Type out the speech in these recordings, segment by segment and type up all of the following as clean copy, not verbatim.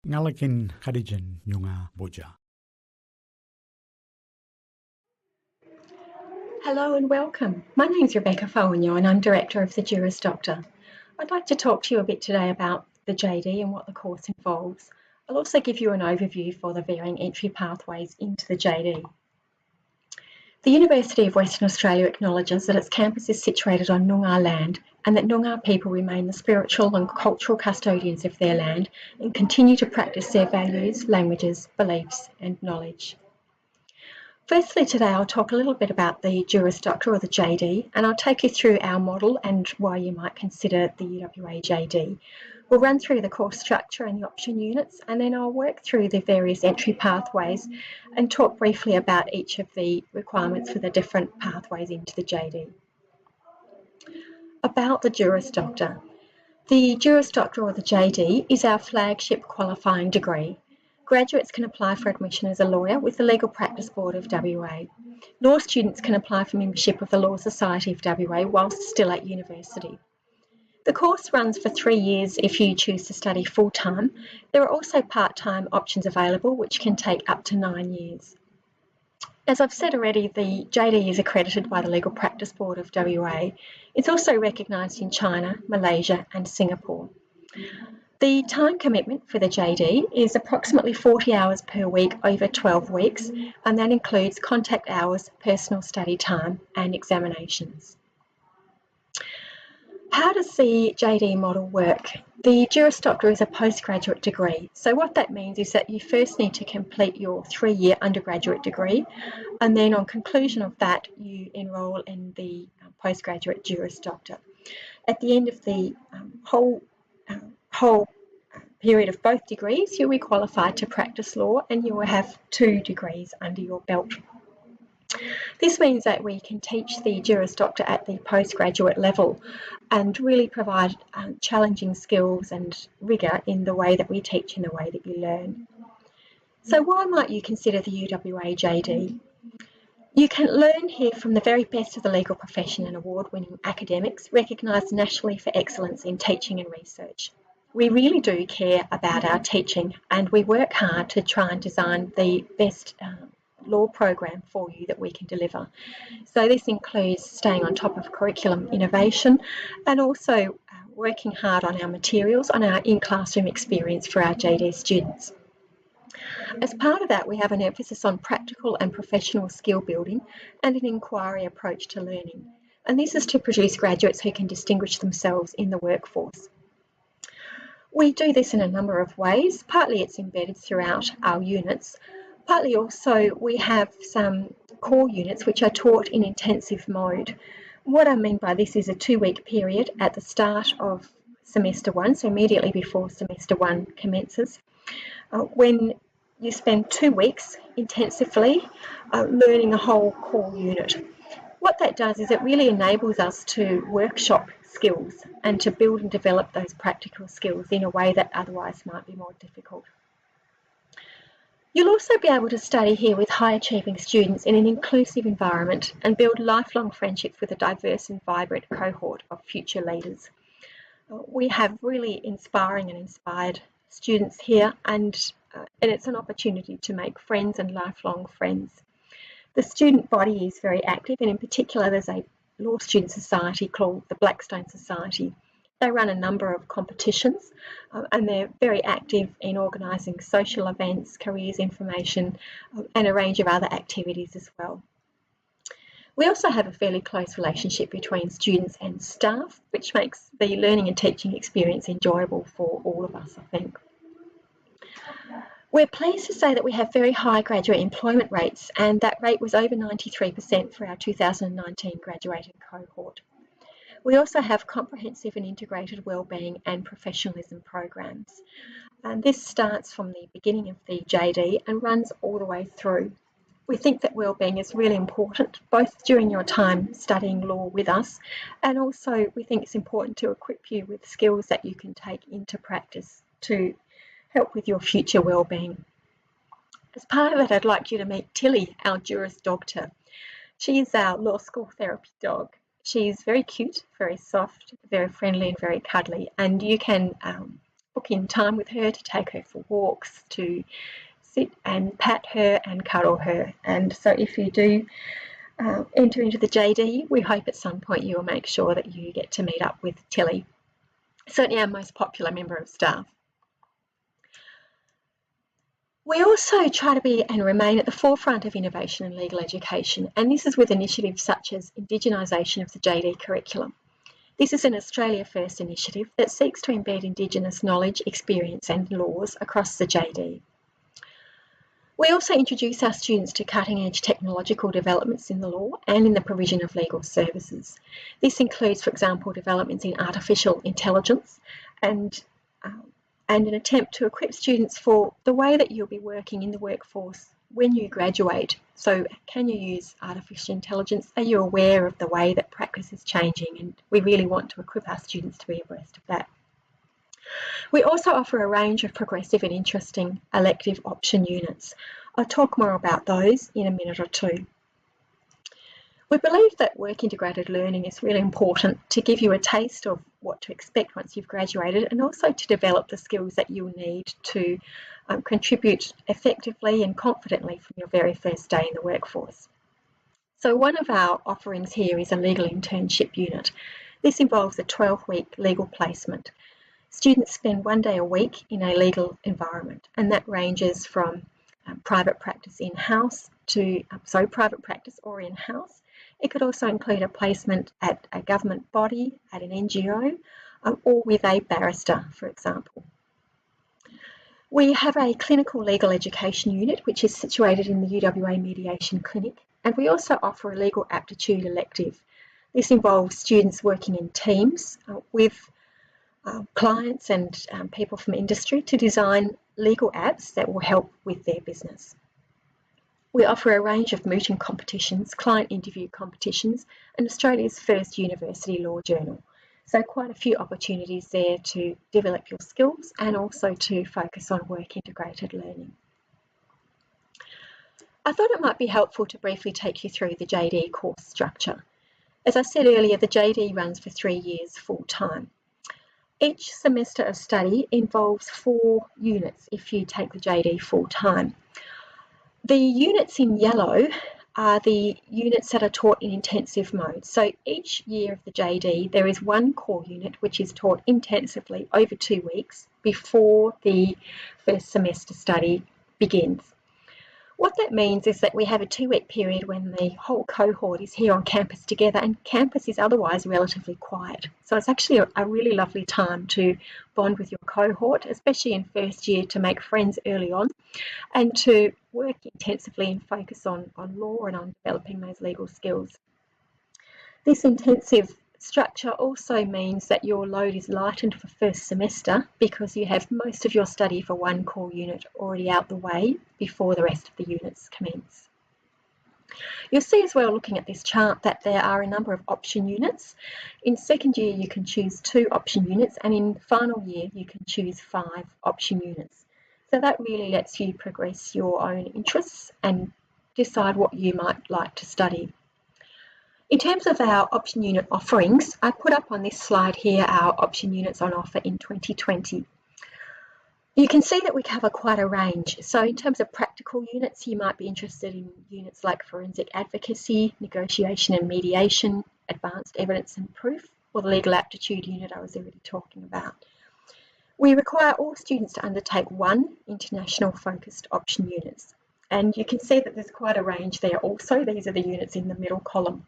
Ngalakin Khadijan Nyunga Boja. Hello and welcome. My name is Rebecca Fauinho and I'm Director of the Juris Doctor. I'd like to talk to you a bit today about the JD and what the course involves. I'll also give you an overview for the varying entry pathways into the JD. The University of Western Australia acknowledges that its campus is situated on Noongar land and that Noongar people remain the spiritual and cultural custodians of their land and continue to practice their values, languages, beliefs and knowledge. Firstly, today I'll talk a little bit about the Juris Doctor or the JD, and I'll take you through our model and why you might consider the UWA JD. We'll run through the course structure and the option units, and then I'll work through the various entry pathways and talk briefly about each of the requirements for the different pathways into the JD. About the Juris Doctor. The Juris Doctor or the JD is our flagship qualifying degree. Graduates can apply for admission as a lawyer with the Legal Practice Board of WA. Law students can apply for membership of the Law Society of WA whilst still at university. The course runs for 3 years if you choose to study full-time. There are also part-time options available which can take up to 9 years. As I've said already, the JD is accredited by the Legal Practice Board of WA. It's also recognised in China, Malaysia and Singapore. The time commitment for the JD is approximately 40 hours per week over 12 weeks, and that includes contact hours, personal study time and examinations. How does the JD model work? The Juris Doctor is a postgraduate degree. So what that means is that you first need to complete your 3-year undergraduate degree, and then on conclusion of that, you enrol in the postgraduate Juris Doctor. At the end of the whole period of both degrees, you'll be qualified to practice law and you will have 2 degrees under your belt. This means that we can teach the Juris Doctor at the postgraduate level and really provide challenging skills and rigour in the way that we teach and the way that you learn. So why might you consider the UWA JD? You can learn here from the very best of the legal profession and award-winning academics recognised nationally for excellence in teaching and research. We really do care about our teaching and we work hard to try and design the best law program for you that we can deliver. So this includes staying on top of curriculum innovation and also working hard on our materials, on our in-classroom experience for our JD students. As part of that, we have an emphasis on practical and professional skill building and an inquiry approach to learning. And this is to produce graduates who can distinguish themselves in the workforce. We do this in a number of ways. Partly it's embedded throughout our units. Partly also we have some core units which are taught in intensive mode. What I mean by this is a 2-week period at the start of semester 1, so immediately before semester 1 commences, when you spend 2 weeks intensively learning a whole core unit. What that does is it really enables us to workshop skills and to build and develop those practical skills in a way that otherwise might be more difficult. You'll also be able to study here with high-achieving students in an inclusive environment and build lifelong friendships with a diverse and vibrant cohort of future leaders. We have really inspiring and inspired students here and it's an opportunity to make friends and lifelong friends. The student body is very active and in particular there's a law student society called the Blackstone Society. They run a number of competitions and they're very active in organising social events, careers information and a range of other activities as well. We also have a fairly close relationship between students and staff, which makes the learning and teaching experience enjoyable for all of us, I think. We're pleased to say that we have very high graduate employment rates and that rate was over 93% for our 2019 graduating cohort. We also have comprehensive and integrated wellbeing and professionalism programs. And this starts from the beginning of the JD and runs all the way through. We think that wellbeing is really important, both during your time studying law with us, and also we think it's important to equip you with skills that you can take into practice to help with your future wellbeing. As part of it, I'd like you to meet Tilly, our Juris Doctor. She is our law school therapy dog. She's very cute, very soft, very friendly and very cuddly, and you can book in time with her to take her for walks, to sit and pat her and cuddle her. And so if you do enter into the JD, we hope at some point you will make sure that you get to meet up with Tilly, certainly our most popular member of staff. We also try to be and remain at the forefront of innovation in legal education, and this is with initiatives such as Indigenisation of the JD curriculum. This is an Australia First initiative that seeks to embed Indigenous knowledge, experience and laws across the JD. We also introduce our students to cutting-edge technological developments in the law and in the provision of legal services. This includes, for example, developments in artificial intelligence and an attempt to equip students for the way that you'll be working in the workforce when you graduate. So can you use artificial intelligence? Are you aware of the way that practice is changing? And we really want to equip our students to be abreast of that. We also offer a range of progressive and interesting elective option units. I'll talk more about those in a minute or two. We believe that work-integrated learning is really important to give you a taste of what to expect once you've graduated, and also to develop the skills that you'll need to contribute effectively and confidently from your very first day in the workforce. So one of our offerings here is a legal internship unit. This involves a 12-week legal placement. Students spend 1 day a week in a legal environment, and that ranges from private practice in-house to, private practice or in-house. It could also include a placement at a government body, at an NGO, or with a barrister, for example. We have a clinical legal education unit, which is situated in the UWA Mediation Clinic, and we also offer a legal aptitude elective. This involves students working in teams with clients and people from industry to design legal apps that will help with their business. We offer a range of mooting competitions, client interview competitions, and Australia's first university law journal. So quite a few opportunities there to develop your skills and also to focus on work-integrated learning. I thought it might be helpful to briefly take you through the JD course structure. As I said earlier, the JD runs for 3 years full-time. Each semester of study involves 4 units if you take the JD full-time. The units in yellow are the units that are taught in intensive mode. So each year of the JD, there is 1 core unit which is taught intensively over 2 weeks before the first semester study begins. What that means is that we have a 2-week period when the whole cohort is here on campus together, and campus is otherwise relatively quiet. So it's actually a really lovely time to bond with your cohort, especially in first year, to make friends early on and to work intensively and focus on law and on developing those legal skills. This intensive structure also means that your load is lightened for first semester because you have most of your study for 1 core unit already out the way before the rest of the units commence. You'll see as well, looking at this chart, that there are a number of option units. In second year you can choose 2 option units, and in final year you can choose 5 option units. So that really lets you progress your own interests and decide what you might like to study. In terms of our option unit offerings, I put up on this slide here our option units on offer in 2020. You can see that we cover quite a range. So in terms of practical units, you might be interested in units like forensic advocacy, negotiation and mediation, advanced evidence and proof, or the legal aptitude unit I was already talking about. We require all students to undertake 1 international focused option units. And you can see that there's quite a range there also. These are the units in the middle column.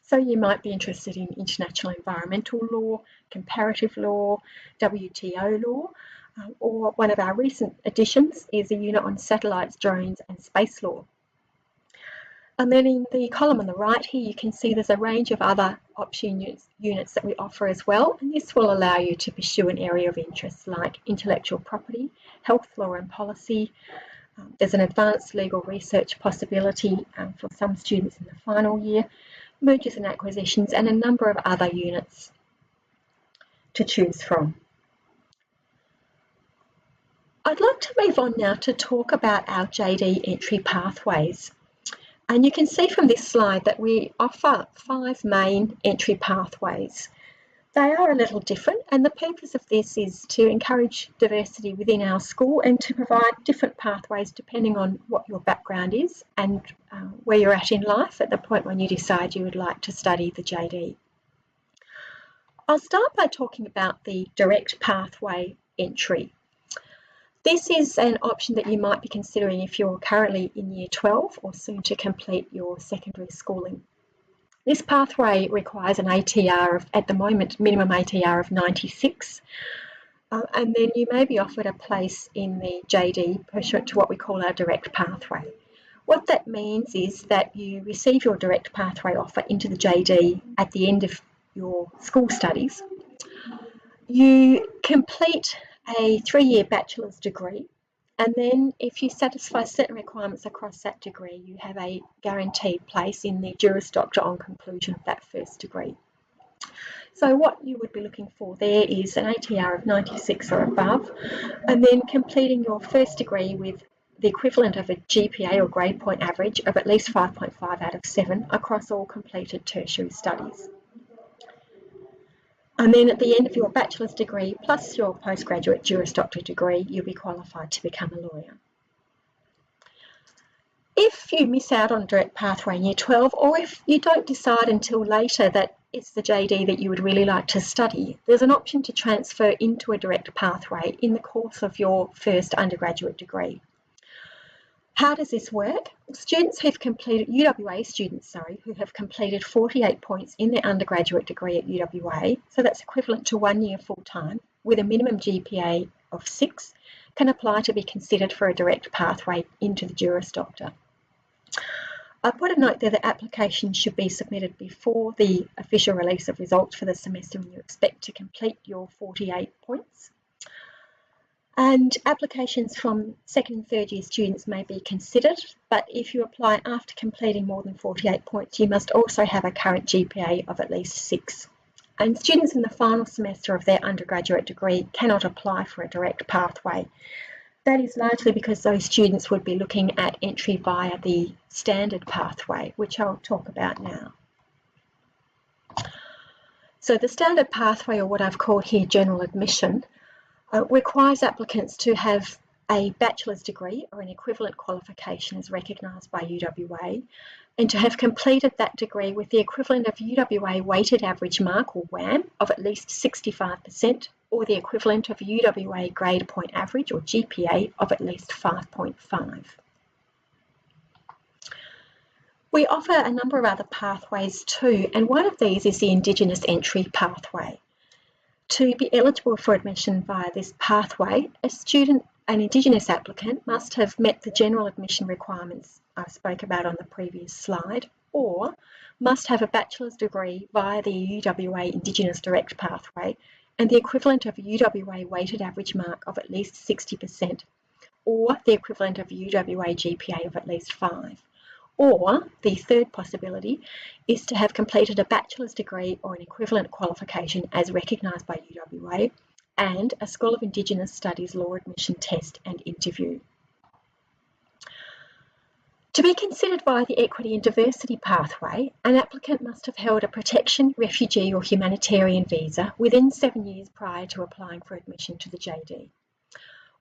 So you might be interested in international environmental law, comparative law, WTO law, or one of our recent additions is a unit on satellites, drones and space law. And then in the column on the right here, you can see there's a range of other option units that we offer as well, and this will allow you to pursue an area of interest like intellectual property, health law and policy. There's an advanced legal research possibility for some students in the final year, mergers and acquisitions, and a number of other units to choose from. I'd like to move on now to talk about our JD entry pathways. And you can see from this slide that we offer 5 main entry pathways. They are a little different, and the purpose of this is to encourage diversity within our school and to provide different pathways depending on what your background is and where you're at in life at the point when you decide you would like to study the JD. I'll start by talking about the direct pathway entry. This is an option that you might be considering if you're currently in Year 12 or soon to complete your secondary schooling. This pathway requires an ATR of, at the moment, minimum ATR of 96, and then you may be offered a place in the JD pursuant to what we call our direct pathway. What that means is that you receive your direct pathway offer into the JD at the end of your school studies. You complete a 3-year bachelor's degree, and then if you satisfy certain requirements across that degree, you have a guaranteed place in the Juris Doctor on conclusion of that first degree. So what you would be looking for there is an ATR of 96 or above, and then completing your first degree with the equivalent of a GPA or grade point average of at least 5.5 out of 7 across all completed tertiary studies. And then at the end of your bachelor's degree plus your postgraduate Juris Doctor degree, you'll be qualified to become a lawyer. If you miss out on direct pathway in Year 12, or if you don't decide until later that it's the JD that you would really like to study, there's an option to transfer into a direct pathway in the course of your first undergraduate degree. How does this work? Students who've completed, UWA students, who have completed 48 points in their undergraduate degree at UWA, so that's equivalent to 1 year full-time, with a minimum GPA of 6, can apply to be considered for a direct pathway into the Juris Doctor. I put a note there that applications should be submitted before the official release of results for the semester when you expect to complete your 48 points. And applications from second and third year students may be considered, but if you apply after completing more than 48 points, you must also have a current GPA of at least 6. And students in the final semester of their undergraduate degree cannot apply for a direct pathway. That is largely because those students would be looking at entry via the standard pathway, which I'll talk about now. So the standard pathway, or what I've called here general admission, requires applicants to have a bachelor's degree or an equivalent qualification as recognised by UWA, and to have completed that degree with the equivalent of UWA weighted average mark, or WAM, of at least 65%, or the equivalent of UWA grade point average, or GPA, of at least 5.5. We offer a number of other pathways too, and one of these is the Indigenous entry pathway. To be eligible for admission via this pathway, an Indigenous applicant must have met the general admission requirements I spoke about on the previous slide, or must have a bachelor's degree via the UWA Indigenous direct pathway and the equivalent of a UWA weighted average mark of at least 60%, or the equivalent of a UWA GPA of at least 5. Or the third possibility is to have completed a bachelor's degree or an equivalent qualification as recognised by UWA and a School of Indigenous Studies law admission test and interview. To be considered via the Equity and Diversity pathway, an applicant must have held a protection, refugee or humanitarian visa within 7 years prior to applying for admission to the JD,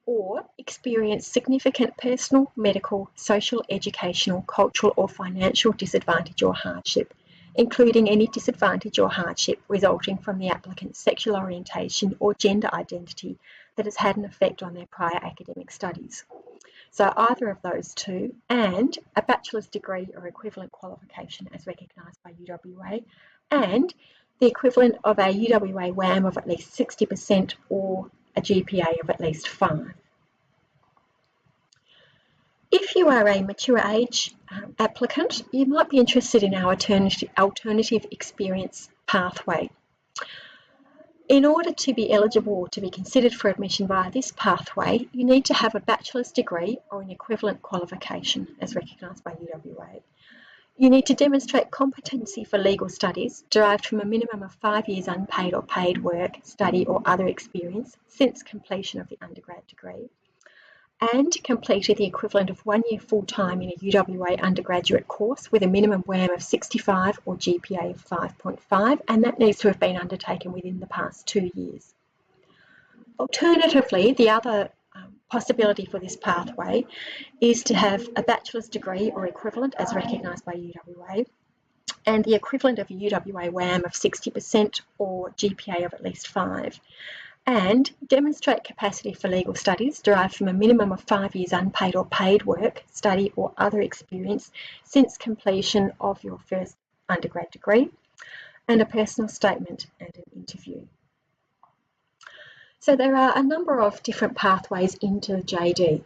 or experience significant personal, medical, social, educational, cultural or financial disadvantage or hardship, including any disadvantage or hardship resulting from the applicant's sexual orientation or gender identity that has had an effect on their prior academic studies. So either of those two, and a bachelor's degree or equivalent qualification as recognised by UWA, and the equivalent of a UWA WAM of at least 60% or a GPA of at least 5. If you are a mature age applicant, you might be interested in our alternative experience pathway. In order to be eligible or to be considered for admission via this pathway, you need to have a bachelor's degree or an equivalent qualification as recognised by UWA. You need to demonstrate competency for legal studies derived from a minimum of 5 years unpaid or paid work, study or other experience since completion of the undergrad degree. and completed the equivalent of 1 year full-time in a UWA undergraduate course with a minimum WAM of 65 or GPA of 5.5, and that needs to have been undertaken within the past 2 years. Alternatively, the other possibility for this pathway is to have a bachelor's degree or equivalent as recognised by UWA, and the equivalent of a UWA WAM of 60% or GPA of at least 5, and demonstrate capacity for legal studies derived from a minimum of 5 years unpaid or paid work, study or other experience since completion of your first undergrad degree, and a personal statement and an interview. So there are a number of different pathways into the JD.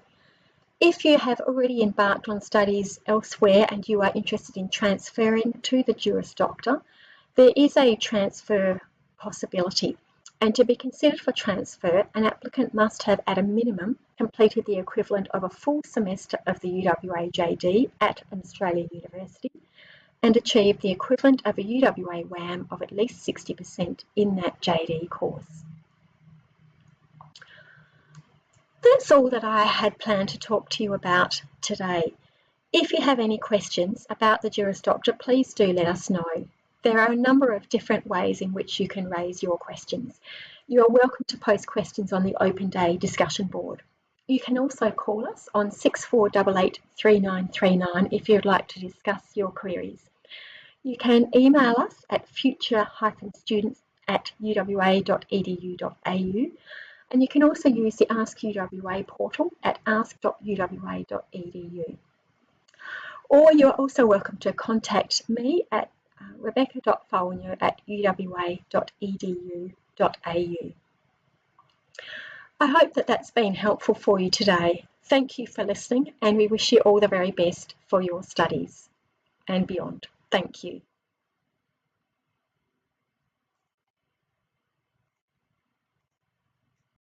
If you have already embarked on studies elsewhere and you are interested in transferring to the Juris Doctor, there is a transfer possibility. And to be considered for transfer, an applicant must have at a minimum completed the equivalent of a full semester of the UWA JD at an Australian university and achieved the equivalent of a UWA WAM of at least 60% in that JD course. That's all that I had planned to talk to you about today. If you have any questions about the Juris Doctor, please do let us know. There are a number of different ways in which you can raise your questions. You are welcome to post questions on the Open Day discussion board. You can also call us on 6488 3939 if you'd like to discuss your queries. You can email us at future-students@uwa.edu.au, and you can also use the Ask UWA portal at ask.uwa.edu. Or you're also welcome to contact me at rebecca.folwiner@uwa.edu.au. I hope that that's been helpful for you today. Thank you for listening, and we wish you all the very best for your studies and beyond. Thank you.